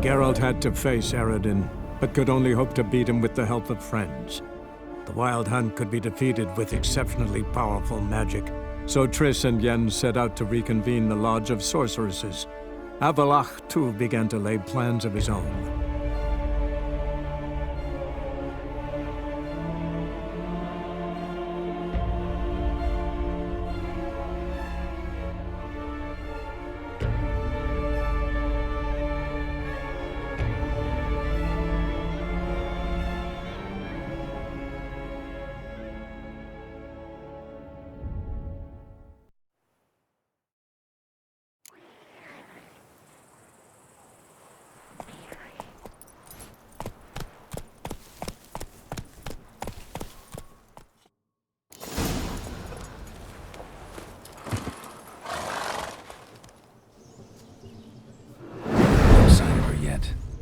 Geralt had to face Eredin, but could only hope to beat him with the help of friends. The Wild Hunt could be defeated with exceptionally powerful magic, so Triss and Yen set out to reconvene the Lodge of Sorceresses. Avallac'h, too, began to lay plans of his own.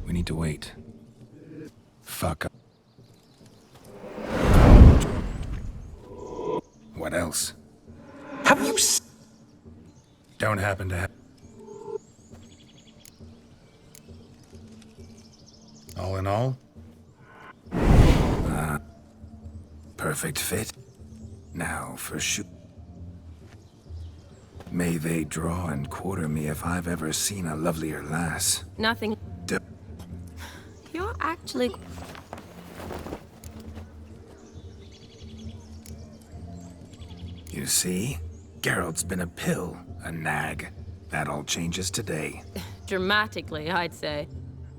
We need to wait. Fuck up. What else? Have you Don't happen to have... All in all? Perfect fit. Now for shoot. May they draw and quarter me if I've ever seen a lovelier lass. Nothing. You're actually... You see? Geralt's been a pill, a nag. That all changes today. Dramatically, I'd say.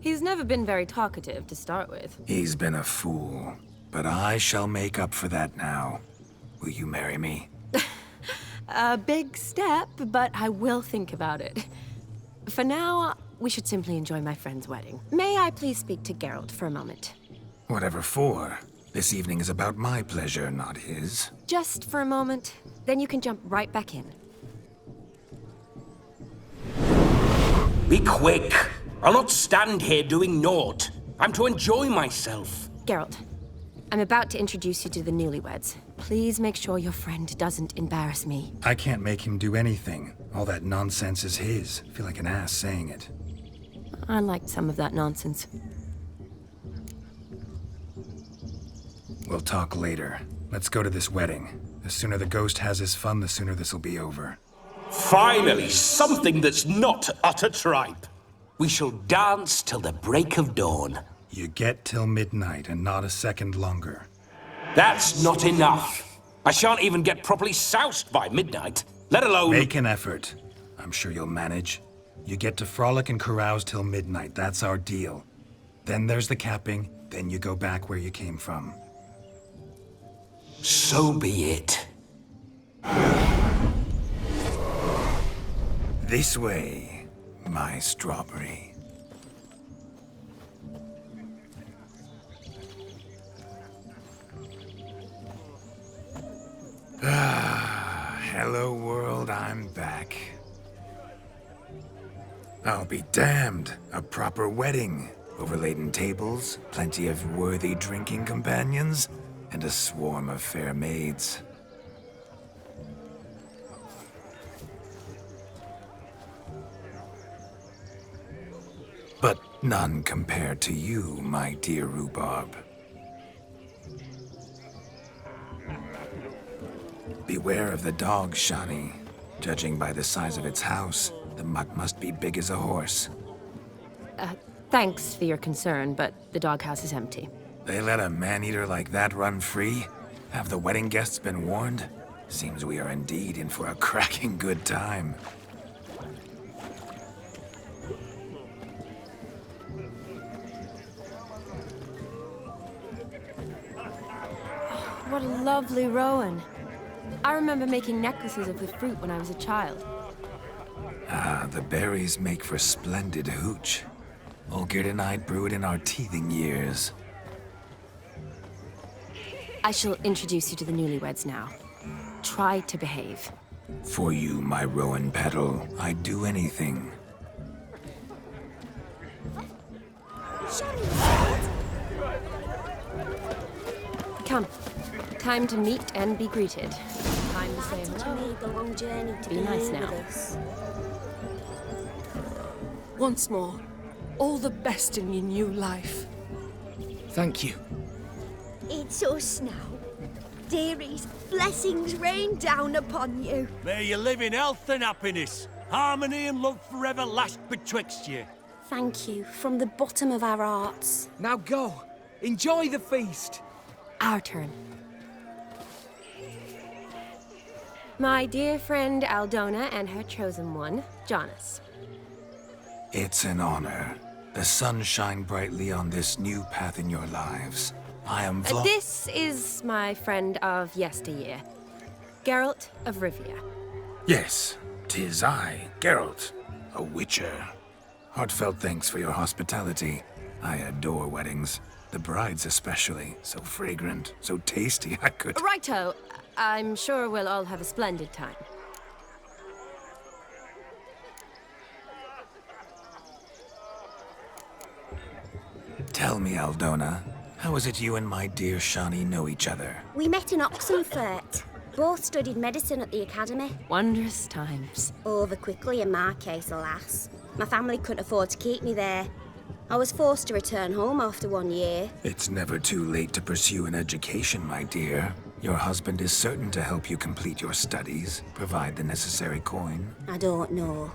He's never been very talkative to start with. He's been a fool, but I shall make up for that now. Will you marry me? A big step, but I will think about it. For now, we should simply enjoy my friend's wedding. May I please speak to Geralt for a moment? Whatever for. This evening is about my pleasure, not his. Just for a moment, then you can jump right back in. Be quick! I'll not stand here doing naught. I'm to enjoy myself. Geralt, I'm about to introduce you to the newlyweds. Please make sure your friend doesn't embarrass me. I can't make him do anything. All that nonsense is his. I feel like an ass saying it. I liked some of that nonsense. We'll talk later. Let's go to this wedding. The sooner the ghost has his fun, the sooner this'll be over. Finally, something that's not utter tripe. We shall dance till the break of dawn. You get till midnight and not a second longer. That's not enough. I shan't even get properly soused by midnight, let alone... Make an effort. I'm sure you'll manage. You get to frolic and carouse till midnight. That's our deal. Then there's the capping, then you go back where you came from. So be it. This way, my strawberry. Hello world, I'm back. I'll be damned. A proper wedding. Overladen tables, plenty of worthy drinking companions, and a swarm of fair maids. But none compared to you, my dear rhubarb. Beware of the dog, Shani. Judging by the size of its house, the muck must be big as a horse. Thanks for your concern, but the doghouse is empty. They let a man-eater like that run free? Have the wedding guests been warned? Seems we are indeed in for a cracking good time. What a lovely rowan. I remember making necklaces of the fruit when I was a child. Ah, the berries make for splendid hooch. Olgierd and I brewed in our teething years. I shall introduce you to the newlyweds now. Try to behave. For you, my rowan petal, I'd do anything. Come. Time to meet and be greeted. Time to say hello. Made the long journey to Be nice now. with us. Once more, all the best in your new life. Thank you. It's us now. Dearies, blessings rain down upon you. May you live in health and happiness. Harmony and love forever last betwixt you. Thank you from the bottom of our hearts. Now go. Enjoy the feast. Our turn. My dear friend Aldona and her chosen one, Jonas. It's an honor. The sun shine brightly on this new path in your lives. I am This is my friend of yesteryear, Geralt of Rivia. Yes, 'tis I, Geralt, a witcher. Heartfelt thanks for your hospitality. I adore weddings. The brides especially. So fragrant, so tasty, I could... Righto. I'm sure we'll all have a splendid time. Tell me, Aldona, how is it you and my dear Shani know each other? We met in Oxenfurt. Both studied medicine at the academy. Wondrous times. Over quickly in my case, alas. My family couldn't afford to keep me there. I was forced to return home after 1 year. It's never too late to pursue an education, my dear. Your husband is certain to help you complete your studies, provide the necessary coin. I don't know.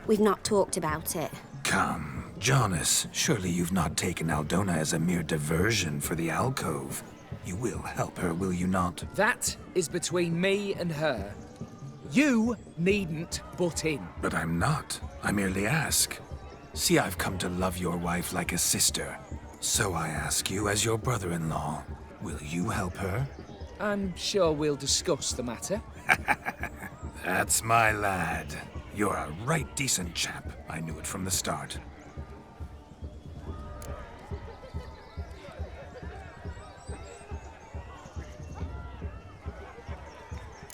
We've not talked about it. Come, Jonas, surely you've not taken Aldona as a mere diversion for the alcove. You will help her, will you not? That is between me and her. You needn't butt in. But I'm not. I merely ask. See, I've come to love your wife like a sister. So I ask you, as your brother-in-law, will you help her? I'm sure we'll discuss the matter. That's my lad. You're a right decent chap. I knew it from the start.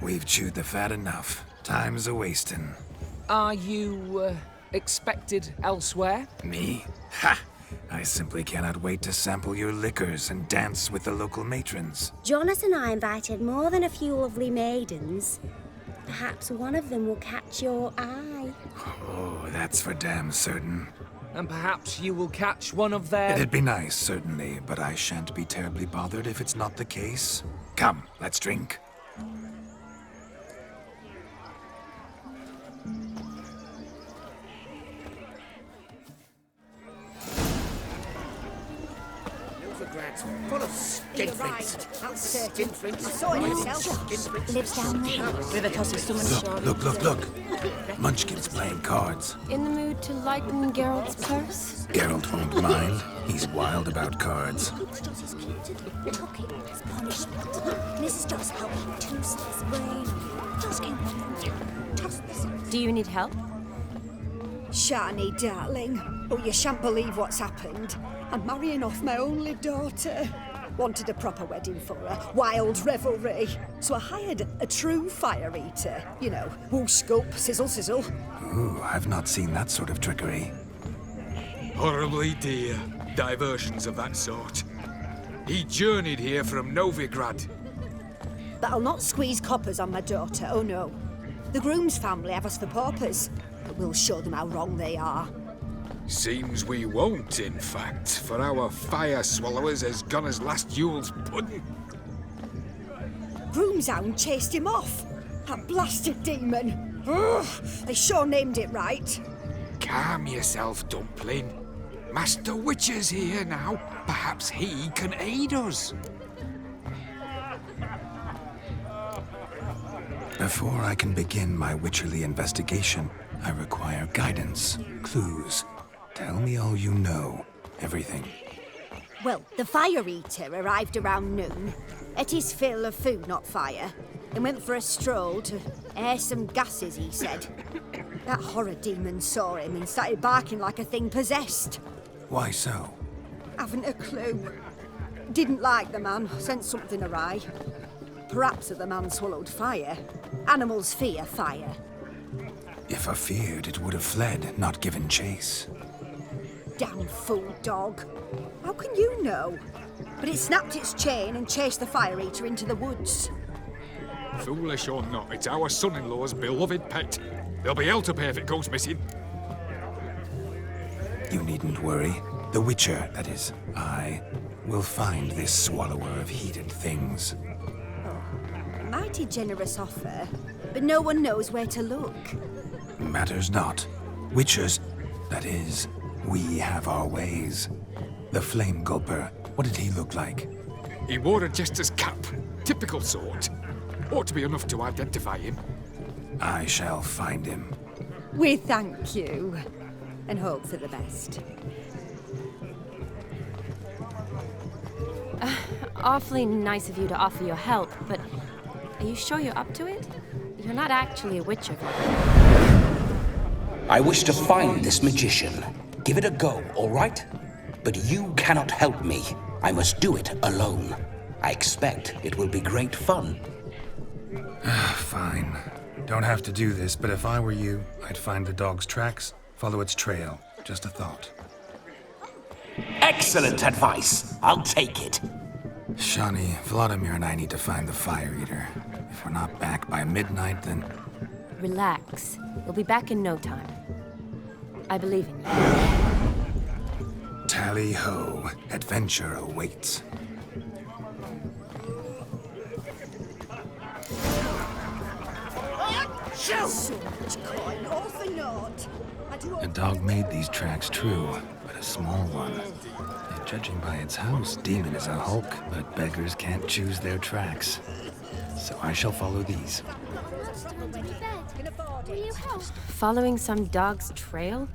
We've chewed the fat enough. Time's a-wasting. Are you, expected elsewhere? Me? Ha! I simply cannot wait to sample your liquors and dance with the local matrons. Jonas and I invited more than a few lovely maidens. Perhaps one of them will catch your eye. Oh, that's for damn certain. And perhaps you will catch one of their... It'd be nice, certainly, but I shan't be terribly bothered if it's not the case. Come, let's drink. Full of skinflints. That's certain. Skinflints. I saw it myself. Lives down there. River tosses someone. Look. Munchkin's playing cards. In the mood to lighten Geralt's purse? Geralt won't mind. He's wild about cards. Took it as punishment. Mrs. Doss helped him toast his brain. Just came toss this. Do you need help? Shani, darling. Oh, you shan't believe what's happened. I'm marrying off my only daughter. Wanted a proper wedding for her. Wild revelry. So I hired a true fire eater. You know, whoosh, scoop, sizzle, sizzle. Ooh, I've not seen that sort of trickery. Horribly dear diversions of that sort. He journeyed here from Novigrad. But I'll not squeeze coppers on my daughter, oh no. The groom's family have us for paupers. But we'll show them how wrong they are. Seems we won't, in fact, for our fire swallowers has gone as last Yule's pudding. Groom's hound chased him off. That blasted demon. Ugh, they sure named it right. Calm yourself, Dumpling. Master Witcher's here now. Perhaps he can aid us. Before I can begin my witcherly investigation, I require guidance, clues. Tell me all you know. Everything. Well, the fire eater arrived around noon, ate his fill of food, not fire, and went for a stroll to air some gases, he said. That horror demon saw him and started barking like a thing possessed. Why so? Haven't a clue. Didn't like the man, sent something awry. Perhaps the man swallowed fire. Animals fear fire. If I feared, it would have fled, not given chase. Damn fool dog. How can you know? But it snapped its chain and chased the fire eater into the woods. Foolish or not, it's our son-in-law's beloved pet. There'll be hell to pay if it goes missing. You needn't worry. The Witcher, that is, I, will find this swallower of heated things. A mighty generous offer, but no one knows where to look. Matters not. Witchers, that is, we have our ways. The Flame Gulper, what did he look like? He wore a jester's cap. Typical sort. Ought to be enough to identify him. I shall find him. We thank you, and hope for the best. Awfully nice of you to offer your help, but are you sure you're up to it? You're not actually a Witcher. I wish to find this magician. Give it a go, all right? But you cannot help me. I must do it alone. I expect it will be great fun. Fine. Don't have to do this, but if I were you, I'd find the dog's tracks, follow its trail. Just a thought. Excellent advice. I'll take it. Shani, Vladimir and I need to find the Fire Eater. If we're not back by midnight, then... Relax. We'll be back in no time. I believe in you. Tally-ho. Adventure awaits. So much coin, all for naught. A dog made these tracks true, but a small one. And judging by its house, Demon is a hulk, but beggars can't choose their tracks. So I shall follow these. Following some dog's trail?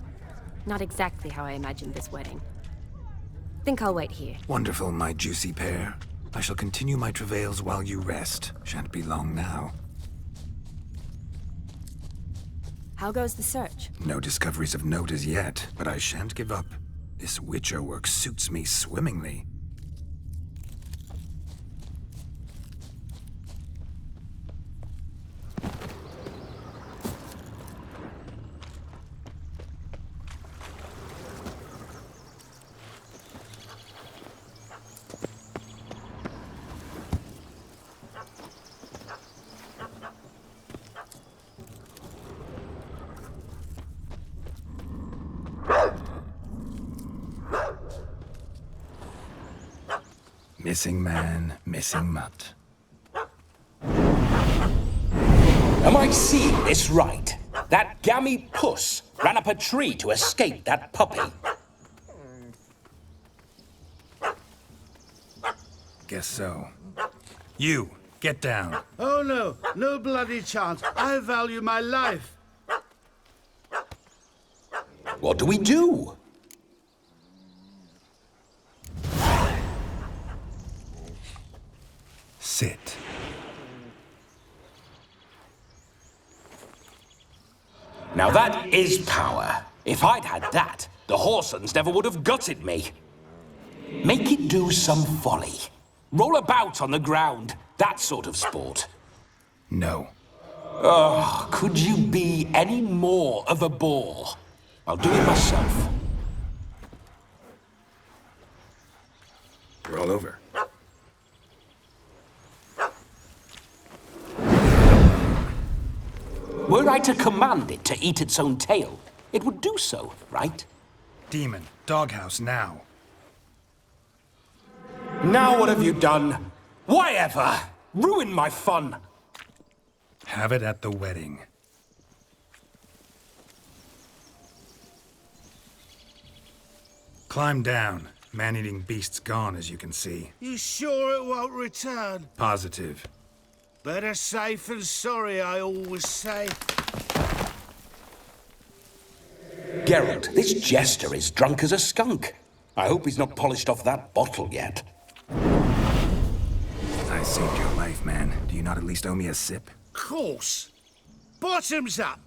Not exactly how I imagined this wedding. Think I'll wait here. Wonderful, my juicy pair. I shall continue my travails while you rest. Shan't be long now. How goes the search? No discoveries of note as yet, but I shan't give up. This Witcher work suits me swimmingly. Missing man, missing mutt. Am I seeing this right? That gammy puss ran up a tree to escape that puppy. Guess so. You, get down. Oh no, no bloody chance. I value my life. What do we do? Sit. Now that is power. If I'd had that, the Horsons never would have gutted me. Make it do some folly. Roll about on the ground. That sort of sport. No. Oh, could you be any more of a bore? I'll do it myself. Roll over. Were I to command it to eat its own tail, it would do so, right? Demon, doghouse now. Now what have you done? Why ever? Ruin my fun. Have it at the wedding. Climb down. Man-eating beast's gone, as you can see. You sure it won't return? Positive. Better safe than sorry, I always say. Geralt, this jester is drunk as a skunk. I hope he's not polished off that bottle yet. I saved your life, man. Do you not at least owe me a sip? Course. Bottoms up.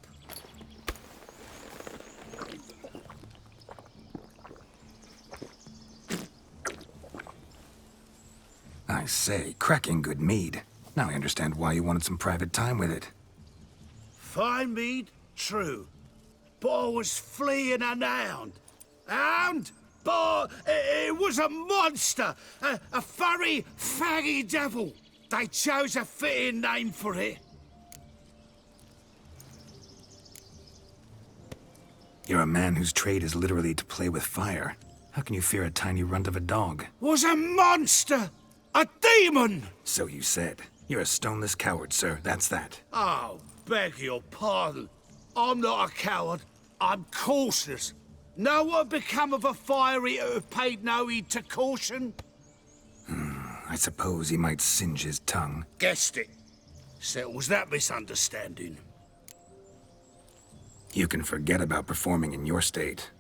I say, cracking good mead. Now I understand why you wanted some private time with it. Fine mead, true. But I was fleeing an hound. Hound? But it was a monster. A furry, faggy devil. They chose a fitting name for it. You're a man whose trade is literally to play with fire. How can you fear a tiny runt of a dog? Was a monster! A demon! So you said. You're a stoneless coward, sir. That's that. Oh, beg your pardon. I'm not a coward. I'm cautious. Know what become of a fire eater who paid no heed to caution? I suppose he might singe his tongue. Guessed it. Settles that misunderstanding. You can forget about performing in your state.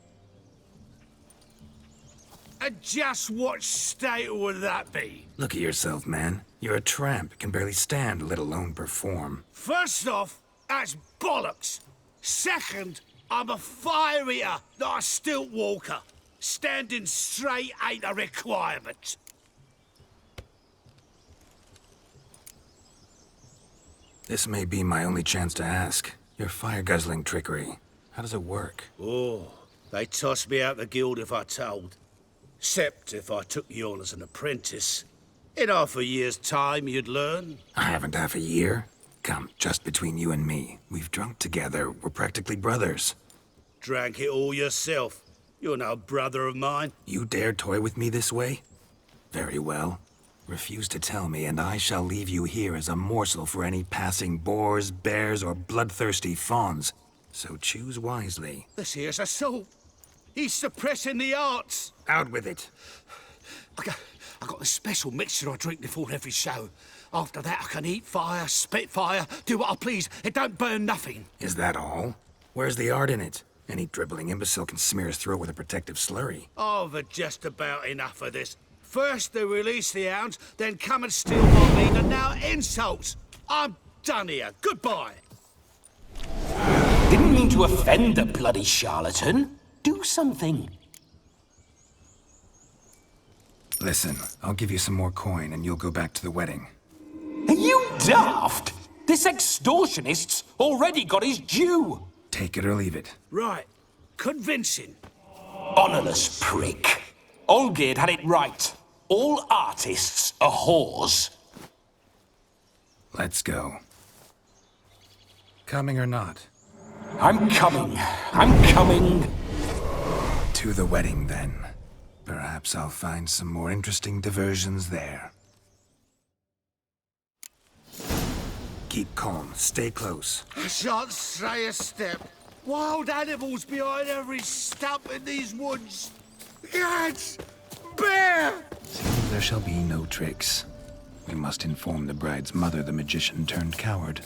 And just what state would that be? Look at yourself, man. You're a tramp, can barely stand, let alone perform. First off, that's bollocks. Second, I'm a fire eater, not a stilt walker. Standing straight ain't a requirement. This may be my only chance to ask. Your fire-guzzling trickery, how does it work? Oh, they tossed me out the guild if I told. Except if I took you on as an apprentice. In half a year's time, you'd learn. I haven't half a year. Come, just between you and me. We've drunk together. We're practically brothers. Drank it all yourself. You're no brother of mine. You dare toy with me this way? Very well. Refuse to tell me, and I shall leave you here as a morsel for any passing boars, bears, or bloodthirsty fawns. So choose wisely. This here's assault. He's suppressing the arts. Out with it. I got this special mixture I drink before every show. After that, I can eat fire, spit fire, do what I please. It don't burn nothing. Is that all? Where's the art in it? Any dribbling imbecile can smear his throat with a protective slurry. I've had just about enough of this. First they release the hounds, then come and steal my meat, and now insults. I'm done here. Goodbye. Didn't mean to offend the bloody charlatan. Do something. Listen, I'll give you some more coin and you'll go back to the wedding. Are you daft? This extortionist's already got his due. Take it or leave it. Right. Convincing. Honourless prick. Olgierd had it right. All artists are whores. Let's go. Coming or not? I'm coming. I'm coming. To the wedding, then. Perhaps I'll find some more interesting diversions there. Keep calm. Stay close. I shan't stray a step. Wild animals behind every stump in these woods. Cats! Bear! There shall be no tricks. We must inform the bride's mother the magician turned coward.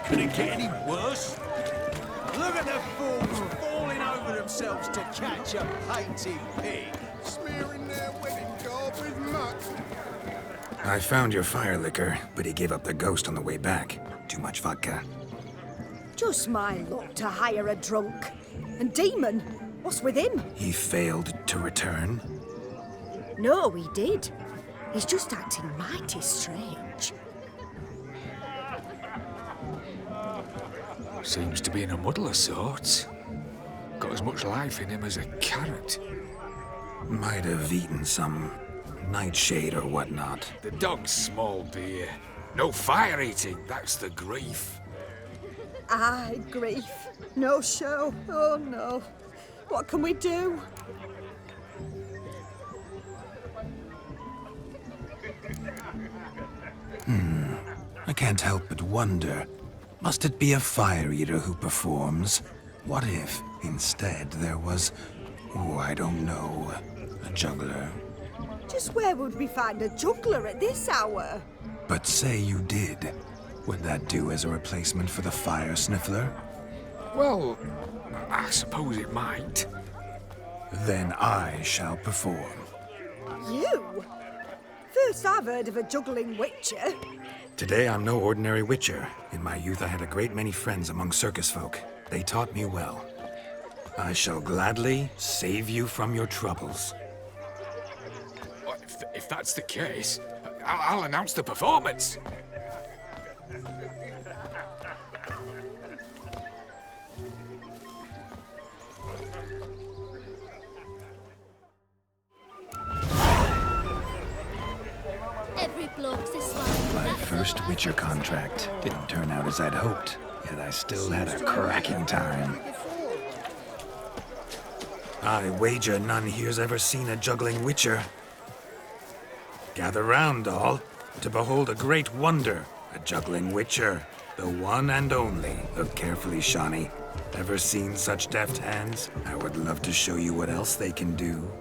Can it get any worse? Look at the fools falling over themselves to catch a painted pig. Smearing their wedding garb with muck. I found your fire liquor, but he gave up the ghost on the way back. Too much vodka. Just my luck to hire a drunk. And Demon, what's with him? He failed to return. No, he did. He's just acting mighty strange. Seems to be in a muddle of sorts. Got as much life in him as a carrot. Might have eaten some nightshade or whatnot. The dog's small beer. No fire eating, that's the grief. Aye, grief. No show. Oh no. What can we do? I can't help but wonder. Must it be a fire eater who performs? What if, instead, there was, oh, I don't know, a juggler? Just where would we find a juggler at this hour? But say you did. Would that do as a replacement for the fire sniffler? Well, I suppose it might. Then I shall perform. You? First I've heard of a juggling witcher. Today I'm no ordinary witcher. In my youth I had a great many friends among circus folk. They taught me well. I shall gladly save you from your troubles. If that's the case, I'll announce the performance. Every bloke's this one. My first Witcher contract didn't turn out as I'd hoped, yet I still had a cracking time. I wager none here's ever seen a juggling Witcher. Gather round, all, to behold a great wonder, a juggling Witcher, the one and only. Look carefully, Shawnee. Ever seen such deft hands? I would love to show you what else they can do.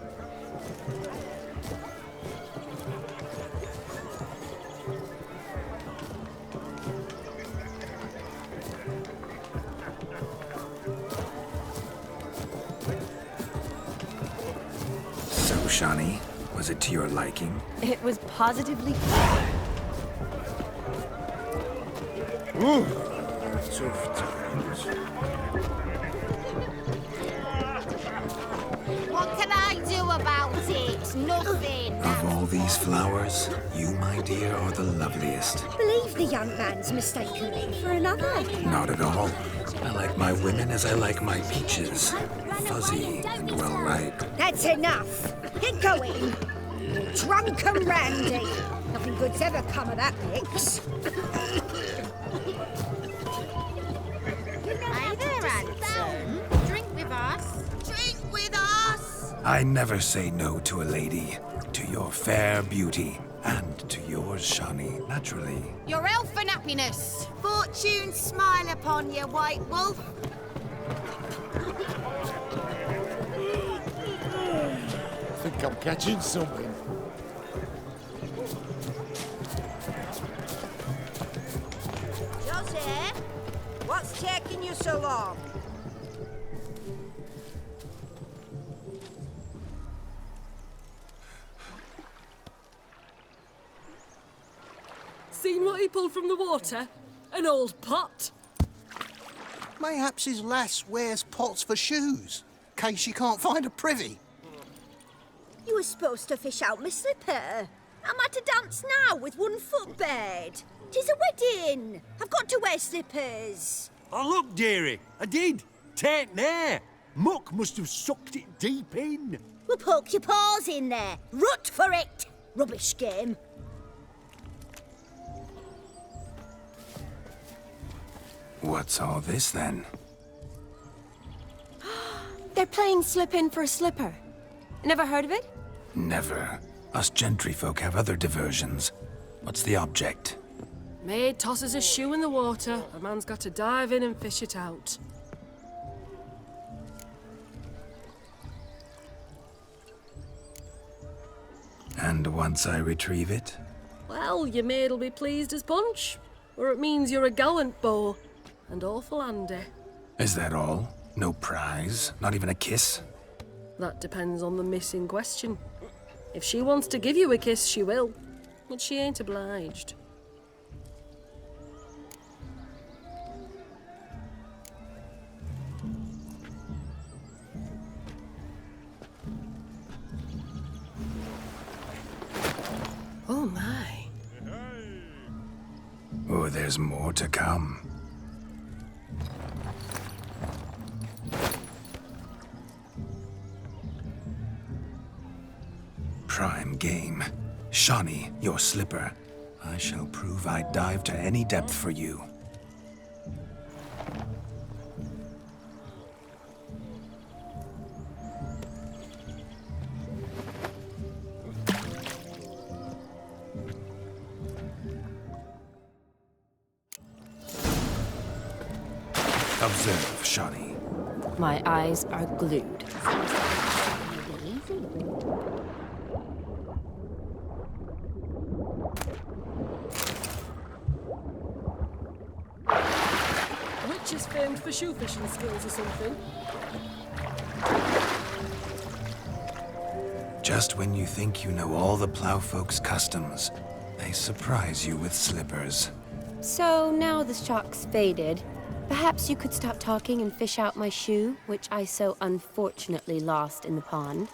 So, Shawnee, was it to your liking? It was positively... Ooh, tough times. What can I do about it? Nothing. Of all these flowers, you, my dear, are the loveliest. Believe the young man's mistaken me for another. Not at all. I like my women as I like my peaches. Fuzzy and well ripe. That's enough. Get going. Drunken Randy. Nothing good's ever come of that mix. Hi there, handsome. Drink with us. Drink with us. I never say no to a lady. To your fair beauty. And to yours, Shawnee, naturally. Your elfin happiness. Fortune smile upon you, White Wolf. I think I'm catching something. Joseph, what's taking you so long? Seen what he pulled from the water? An old pot. Mayhaps his lass wears pots for shoes, case she can't find a privy. You were supposed to fish out my slipper. I'm at a dance now with one foot bed. 'Tis a wedding. I've got to wear slippers. Oh, look, dearie, I did. Tain't there. Muck must have sucked it deep in. Well, poke your paws in there. Rut for it. Rubbish game. What's all this, then? They're playing slip in for a slipper. Never heard of it? Never. Us gentry folk have other diversions. What's the object? Maid tosses a shoe in the water. A man's got to dive in and fish it out. And once I retrieve it? Well, your maid'll be pleased as punch. Or it means you're a gallant beau. And awful handy. Is that all? No prize? Not even a kiss? That depends on the miss in question. If she wants to give you a kiss, she will. But she ain't obliged. Oh my. Oh, there's more to come. Prime game. Shawnee, your slipper. I shall prove I'd dive to any depth for you. Observe, Shawnee. My eyes are glued. Witch is famed for shoe fishing skills or something. Just when you think you know all the plowfolk's customs, they surprise you with slippers. So now the shock's faded. Perhaps you could stop talking and fish out my shoe, which I so unfortunately lost in the pond.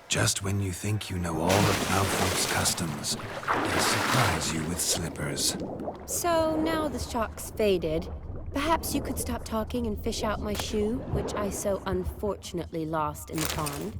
Just when you think you know all of Malfolk's customs, they surprise you with slippers. So now the shock's faded. Perhaps you could stop talking and fish out my shoe, which I so unfortunately lost in the pond.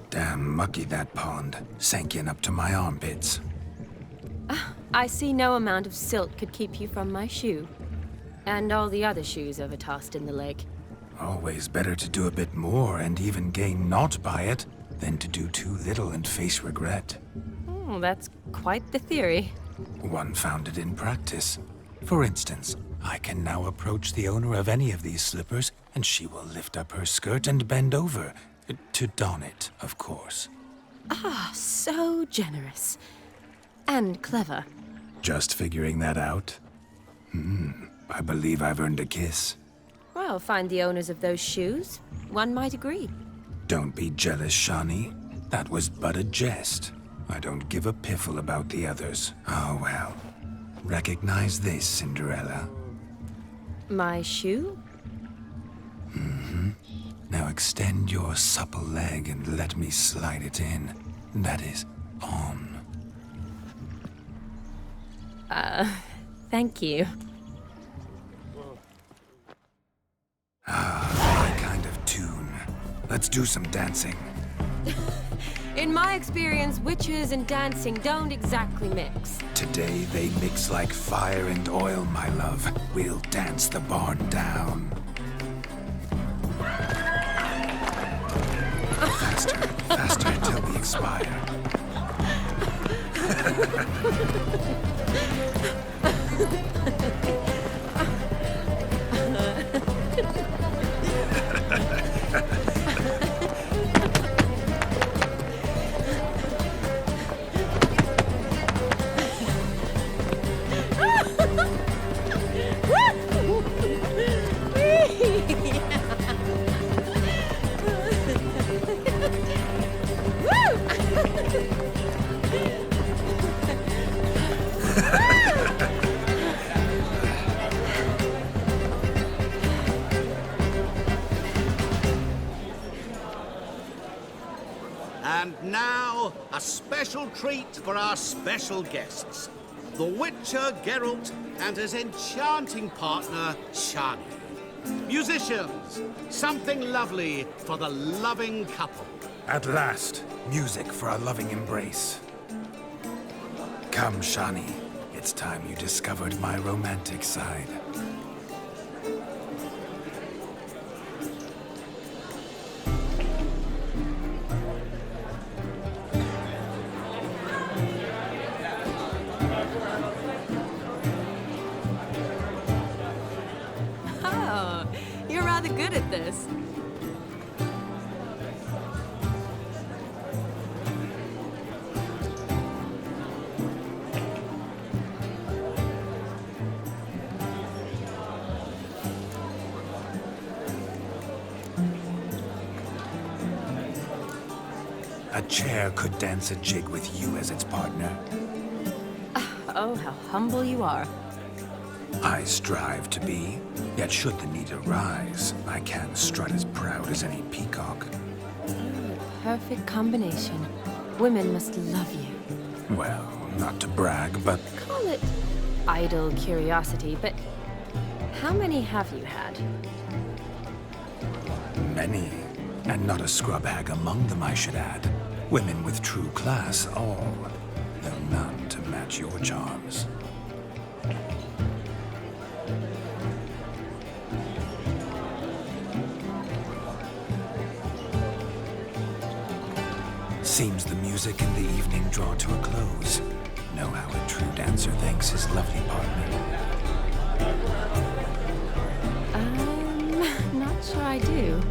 Damn mucky that pond. Sank in up to my armpits. I see no amount of silt could keep you from my shoe. And all the other shoes overtossed in the lake. Always better to do a bit more and even gain naught by it than to do too little and face regret. Oh, that's quite the theory. One founded in practice. For instance, I can now approach the owner of any of these slippers, and she will lift up her skirt and bend over. To don it, of course. Ah, so generous. And clever. Just figuring that out? I believe I've earned a kiss. Well, find the owners of those shoes. One might agree. Don't be jealous, Shani. That was but a jest. I don't give a piffle about the others. Oh, well. Recognize this, Cinderella. My shoe? Now extend your supple leg and let me slide it in. That is, on. Thank you. My kind of tune. Let's do some dancing. In my experience, witches and dancing don't exactly mix. Today they mix like fire and oil, my love. We'll dance the barn down. Faster, faster until we expire. And now, a special treat for our special guests. The Witcher Geralt and his enchanting partner, Shani. Musicians, something lovely for the loving couple. At last, music for a loving embrace. Come, Shani. It's time you discovered my romantic side. Oh, you're rather good at this. A chair could dance a jig with you as its partner. Oh, how humble you are. I strive to be, yet should the need arise, I can strut as proud as any peacock. Perfect combination. Women must love you. Well, not to brag, but Call it idle curiosity, but how many have you had? many. And not a scrub hag among them, I should add. Women with true class, all. Though none to match your charms. Seems the music and the evening draw to a close. Know how a true dancer thanks his lovely partner. Not sure I do.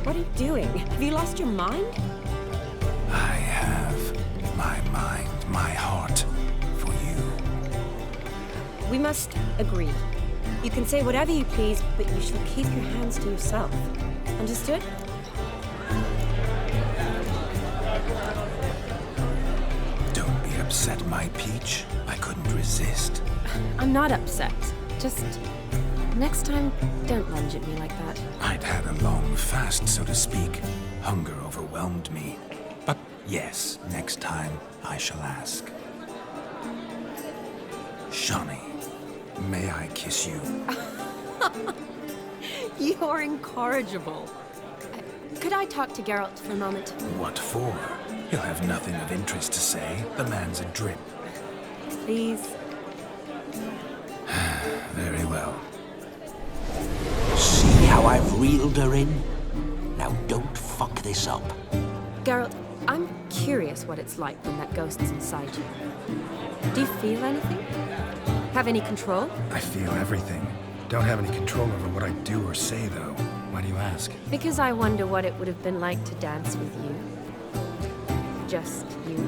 What are you doing? Have you lost your mind? I have my mind, my heart for you. We must agree. You can say whatever you please, but you shall keep your hands to yourself. Understood? Don't be upset, my peach. I couldn't resist. I'm not upset. Just next time, don't lunge at me like that. I'd had a long fast, so to speak. Hunger overwhelmed me. But yes, next time I shall ask. Shawnee, may I kiss you? You're incorrigible. Could I talk to Geralt for a moment? What for? He'll have nothing of interest to say. The man's a drip. Please. Very well. See how I've reeled her in? Now don't fuck this up. Geralt, I'm curious what it's like when that ghost's inside you. Do you feel anything? Have any control? I feel everything. Don't have any control over what I do or say, though. Why do you ask? Because I wonder what it would have been like to dance with you. Just you.